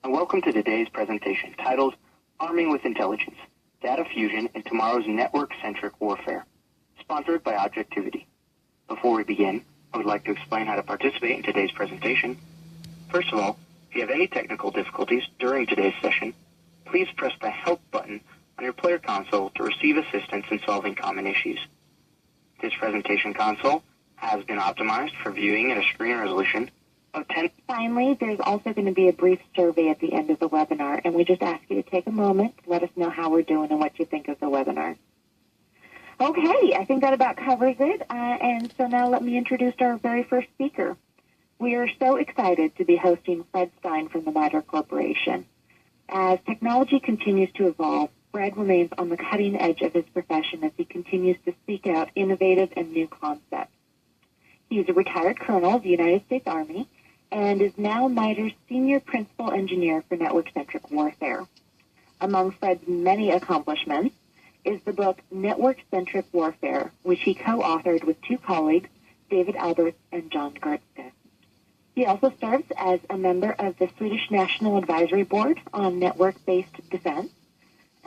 and welcome to today's presentation titled Arming with Intelligence, Data Fusion in Tomorrow's Network-Centric Warfare, sponsored by Objectivity. Before we begin, I would like to explain how to participate in today's presentation. First of all, if you have any technical difficulties during today's session, please press the Help button on your player console to receive assistance in solving common issues. This presentation console has been optimized for viewing at a screen resolution of 10. Finally, there's also going to be a brief survey at the end of the webinar, and we just ask you to take a moment to let us know how we're doing and what you think of the webinar. Okay, I think that about covers it, and so now let me introduce our very first speaker. We are so excited to be hosting Fred Stein from the Matter Corporation. As technology continues to evolve, Fred remains on the cutting edge of his profession as he continues to seek out innovative and new concepts. He is a retired colonel of the United States Army and is now MITRE's Senior Principal Engineer for Network-Centric Warfare. Among Fred's many accomplishments is the book Network-Centric Warfare, which he co-authored with two colleagues, David Alberts and John Gertzke. He also serves as a member of the Swedish National Advisory Board on Network-Based Defense,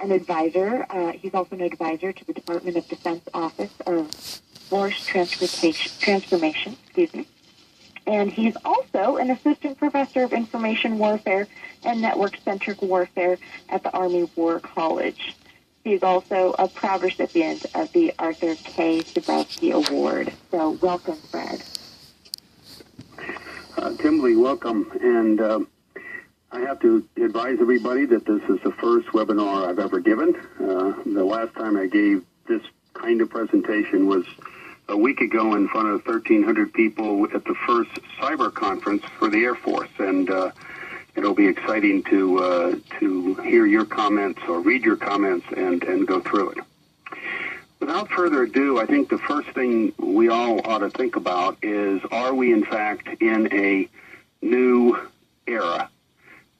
an advisor. He's also an advisor to the Department of Defense Office of Force Transformation, and he's also an assistant professor of information warfare and network-centric warfare at the Army War College. He's also a proud recipient of the Arthur K. Dabrowski Award. So welcome, Fred. Kimberly, welcome. And I have to advise everybody that this is the first webinar I've ever given. The last time I gave this kind of presentation was a week ago in front of 1,300 people at the first cyber conference for the Air Force, and it'll be exciting to hear your comments or read your comments and go through it. Without further ado, I think the first thing we all ought to think about is, are we in fact in a new era?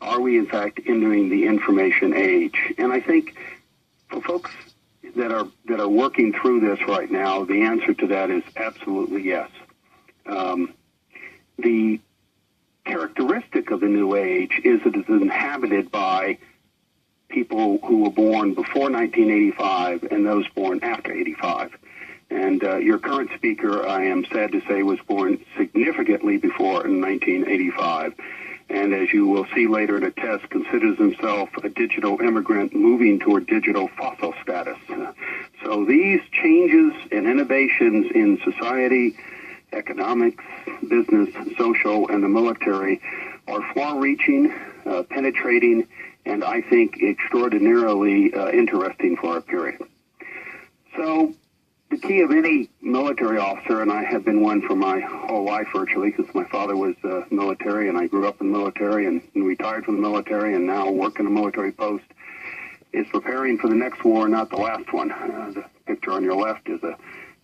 Are we in fact entering the information age? And I think for folks that are working through this right now, the answer to that is absolutely yes. The characteristic of the new age is that it is inhabited by people who were born before 1985 and those born after 85. And your current speaker, I am sad to say, was born significantly before in 1985. And as you will see later in a test, considers himself a digital immigrant moving toward digital fossil status. So these changes and innovations in society, economics, business, social, and the military are far-reaching, penetrating, and I think extraordinarily interesting for our period. So the key of any military officer, and I have been one for my whole life virtually, because my father was military and I grew up in the military and retired from the military and now work in a military post, is preparing for the next war, not the last one. The picture on your left is a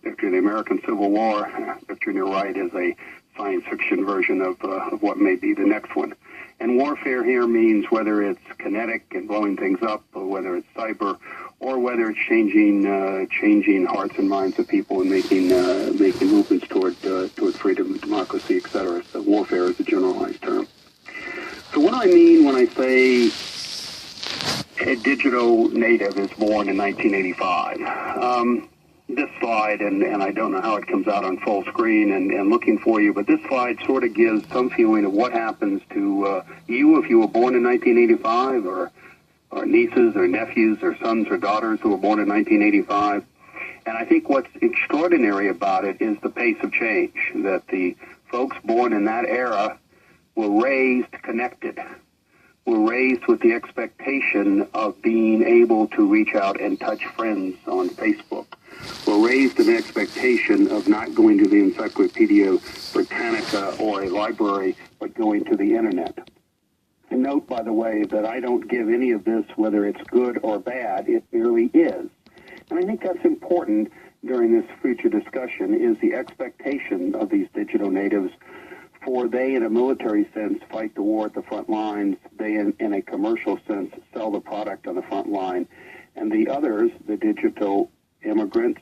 picture of the American Civil War. The picture on your right is a science fiction version of what may be the next one. And warfare here means whether it's kinetic and blowing things up, or whether it's cyber, or whether it's changing hearts and minds of people and making movements toward freedom, democracy, etc. So warfare is a generalized term. So what do I mean when I say a digital native is born in 1985? This slide, and I don't know how it comes out on full screen and looking for you, but this slide sort of gives some feeling of what happens to you if you were born in 1985, or nieces or nephews or sons or daughters who were born in 1985. And I think what's extraordinary about it is the pace of change, that the folks born in that era were raised connected, were raised with the expectation of being able to reach out and touch friends on Facebook, were raised in the expectation of not going to the Encyclopedia Britannica or a library, but going to the Internet. And note, by the way, that I don't give any of this whether it's good or bad. It merely is. And I think that's important during this future discussion, is the expectation of these digital natives, for they, in a military sense, fight the war at the front lines. They, in a commercial sense, sell the product on the front line. And the others, the digital immigrants,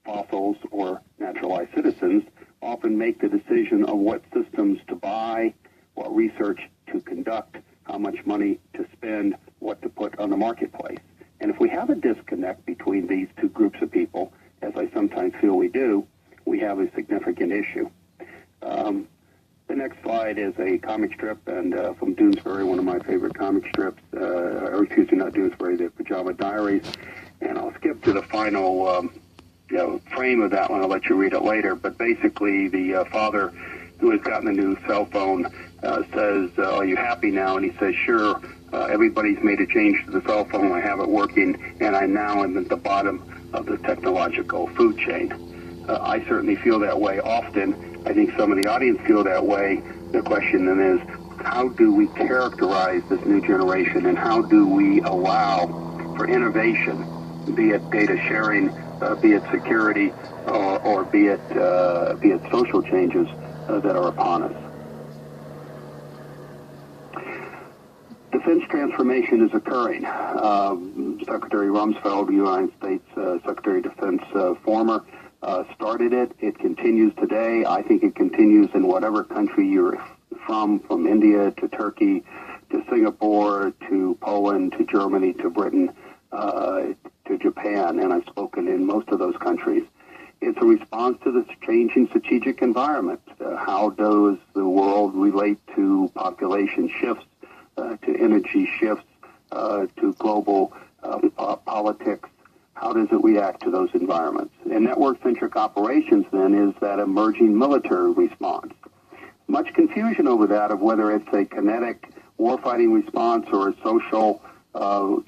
fossils, or naturalized citizens, often make the decision of what systems to buy, what research to conduct, how much money to spend, what to put on the marketplace. And if we have a disconnect between these two groups of people, as I sometimes feel we do, we have a significant issue. The next slide is a comic strip, and from Doonesbury, one of my favorite comic strips, or excuse me, not Doonesbury, the Pajama Diaries. And I'll skip to the final frame of that one. I'll let you read it later. But basically, the father who has gotten a new cell phone says, are you happy now? And he says, sure. Everybody's made a change to the cell phone. I have it working, and I now am at the bottom of the technological food chain. I certainly feel that way often. I think some of the audience feel that way. The question then is, how do we characterize this new generation, and how do we allow for innovation, be it data sharing, be it security, or be it social changes that are upon us? Defense transformation is occurring. Secretary Rumsfeld, United States Secretary of Defense, former, started it. It continues today. I think it continues in whatever country you're from India to Turkey to Singapore to Poland to Germany to Britain to Japan, and I've spoken in most of those countries. It's a response to this changing strategic environment. How does the world relate to population shifts, to energy shifts, to global politics? How does it react to those environments? And network-centric operations, then, is that emerging military response. Much confusion over that of whether it's a kinetic warfighting response or a social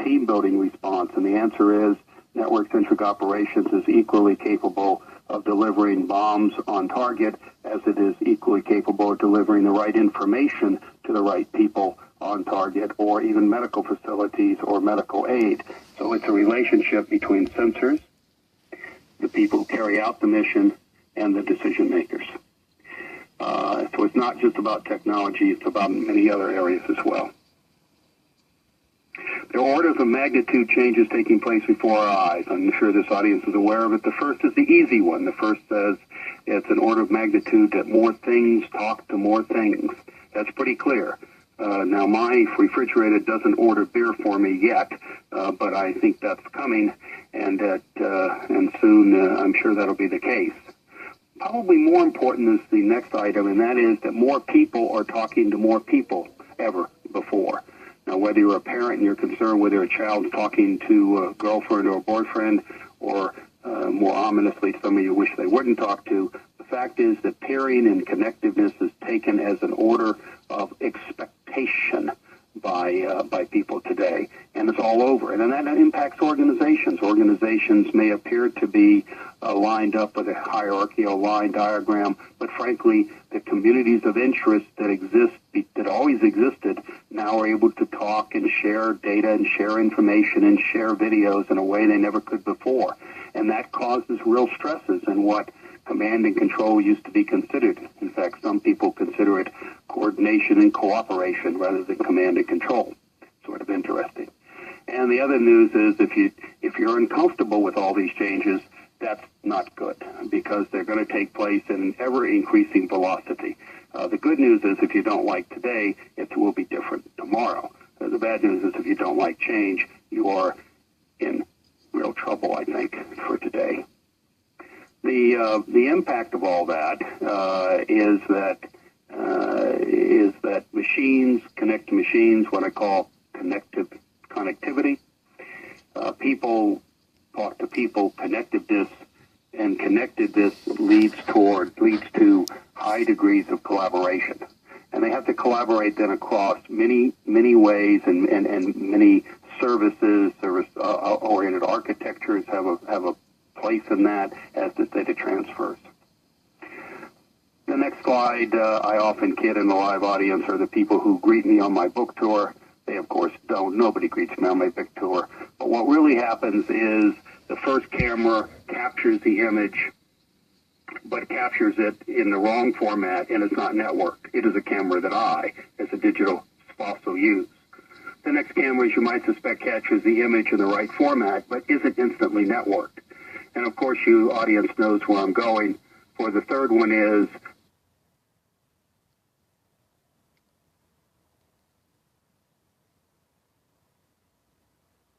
team-building response. And the answer is network-centric operations is equally capable of delivering bombs on target as it is equally capable of delivering the right information to the right people on target, or even medical facilities or medical aid. So it's a relationship between sensors, the people who carry out the mission, and the decision makers. So it's not just about technology, it's about many other areas as well. There are orders of magnitude changes taking place before our eyes. I'm sure this audience is aware of it. The first is the easy one. The first says it's an order of magnitude that more things talk to more things. That's pretty clear. Now, my refrigerator doesn't order beer for me yet, but I think that's coming, and soon I'm sure that'll be the case. Probably more important is the next item, and that is that more people are talking to more people ever before. Now, whether you're a parent and you're concerned whether a child's talking to a girlfriend or a boyfriend, or more ominously, some of you wish they wouldn't talk to, the fact is that peering and connectiveness is taken as an order of expectation by people today, and it's all over. And then that impacts organizations. Organizations may appear to be lined up with a hierarchical line diagram, but frankly, the communities of interest that always existed now are able to talk and share data and share information and share videos in a way they never could before. And that causes real stresses in what command and control used to be considered. In fact, some people consider it coordination and cooperation rather than command and control. Sort of interesting. And the other news is if you're uncomfortable with all these changes, that's not good, because they're going to take place in an ever-increasing velocity. The good news is if you don't like today, it will be different tomorrow. The bad news is if you don't like change, you are in real trouble, I think, for today. The impact of all that is that machines connect to machines, what I call connectivity. People talk to people, connectedness, and connectedness leads to high degrees of collaboration. And they have to collaborate then across many ways and many service-oriented architectures have a place in that as the data transfers. The next slide, I often kid in the live audience, are the people who greet me on my book tour. They, of course, don't. Nobody greets me on my book tour. But what really happens is the first camera captures the image, but captures it in the wrong format, and it's not networked. It is a camera that I, as a digital, also use. The next camera, as you might suspect, captures the image in the right format, but isn't instantly networked. And, of course, you audience knows where I'm going. For the third one is